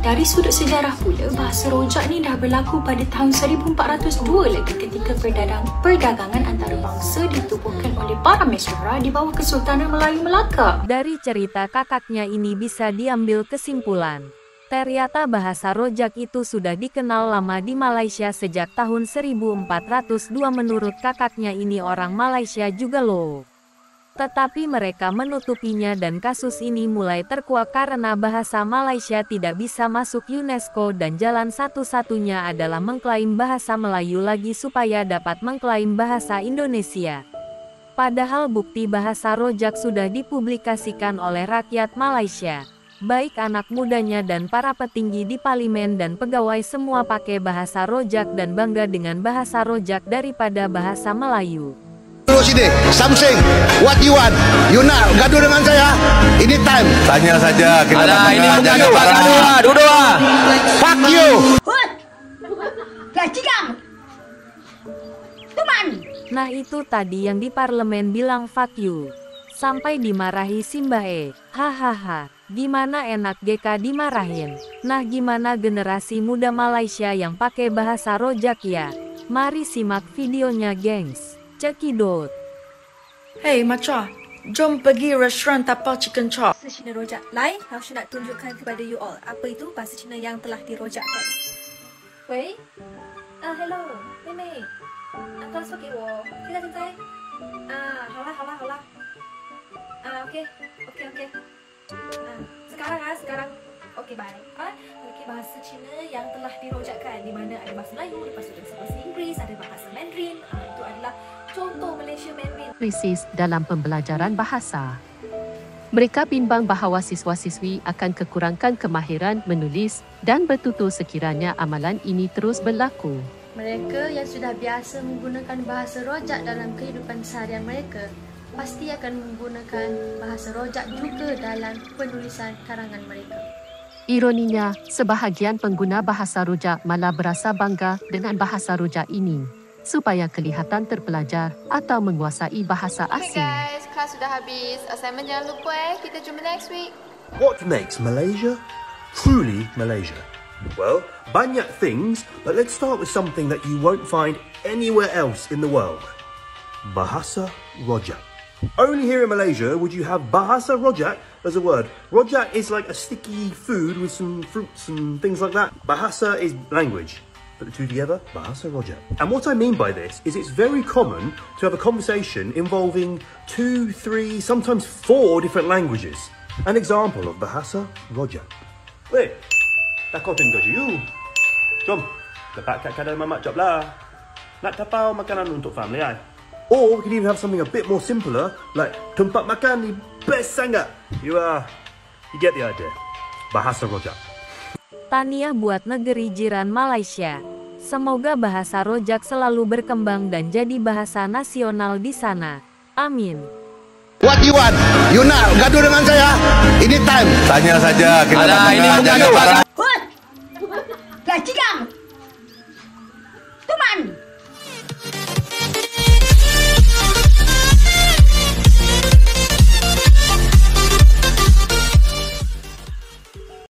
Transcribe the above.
Dari sudut sejarah pula, bahasa rojak ni dah berlaku pada tahun 1402 lagi ketika perdagangan antarabangsa ditubuhkan oleh para mesyuarat di bawah Kesultanan Melayu Melaka. Dari cerita kakaknya ini bisa diambil kesimpulan, ternyata bahasa rojak itu sudah dikenal lama di Malaysia sejak tahun 1402 menurut kakaknya ini orang Malaysia juga loh. Tetapi mereka menutupinya dan kasus ini mulai terkuak karena bahasa Malaysia tidak bisa masuk UNESCO dan jalan satu-satunya adalah mengklaim bahasa Melayu lagi supaya dapat mengklaim bahasa Indonesia. Padahal bukti bahasa rojak sudah dipublikasikan oleh rakyat Malaysia. Baik anak mudanya dan para petinggi di parlimen dan pegawai semua pakai bahasa rojak dan bangga dengan bahasa rojak daripada bahasa Melayu. Duduk sini, something, what you want? You nak gaduh dengan saya? Ini time. Tanya saja. Kita ini bukan tempat gaduh lah, duduk lah. Fuck you. Nah itu tadi yang di parlemen bilang fuck you. Sampai dimarahi Simbae. Hahaha. Gimana enak GK dimarahin. Nah gimana generasi muda Malaysia yang pakai bahasa rojak ya? Mari simak videonya gengs. Cekidot. Hey Macha, jom pergi restoran tapau chicken chop. Bahasa Cina rojak lain, Haushu nak tunjukkan kepada you all apa itu bahasa Cina yang telah dirojakkan. Wei, hello， 妹妹，告诉给我，现在好啦，OK，sekarang Okey, baik. Okey, bahasa Cina yang telah dirojakkan di mana ada bahasa Melayu, lepas tu ada bahasa Inggeris, ada bahasa Mandarin. Itu adalah contoh Malaysia Mandarin. Krisis dalam pembelajaran bahasa. Mereka bimbang bahawa siswa-siswi akan kekurangan kemahiran menulis dan bertutur sekiranya amalan ini terus berlaku. Mereka yang sudah biasa menggunakan bahasa rojak dalam kehidupan seharian mereka pasti akan menggunakan bahasa rojak juga dalam penulisan karangan mereka. Ironinya, sebahagian pengguna bahasa rojak malah berasa bangga dengan bahasa rojak ini, supaya kelihatan terpelajar atau menguasai bahasa asing. Okay guys, kelas sudah habis. Assignment jangan lupa kita jumpa next week. What makes Malaysia truly Malaysia? Well, banyak things, but let's start with something that you won't find anywhere else in the world. Bahasa rojak. Only here in Malaysia would you have bahasa rojak as a word. Rojak is like a sticky food with some fruits and things like that. Bahasa is language. Put the two together, bahasa rojak. And what I mean by this is it's very common to have a conversation involving 2, 3, sometimes 4 different languages. An example of bahasa rojak. Weh, dah kau tengok you. Jom, dapat kat kadang mamak job lah. Nak tapau makanan untuk family ay. Or we can even have something a bit more simpler, like tempat makan ni best sangat. You get the idea. Bahasa rojak. Tahniah buat negeri jiran Malaysia. Semoga bahasa rojak selalu berkembang dan jadi bahasa nasional di sana. Amin. What you want? You nak gaduh dengan saya? Ini time. Tanya saja. Kita ini bukan tempat gaduh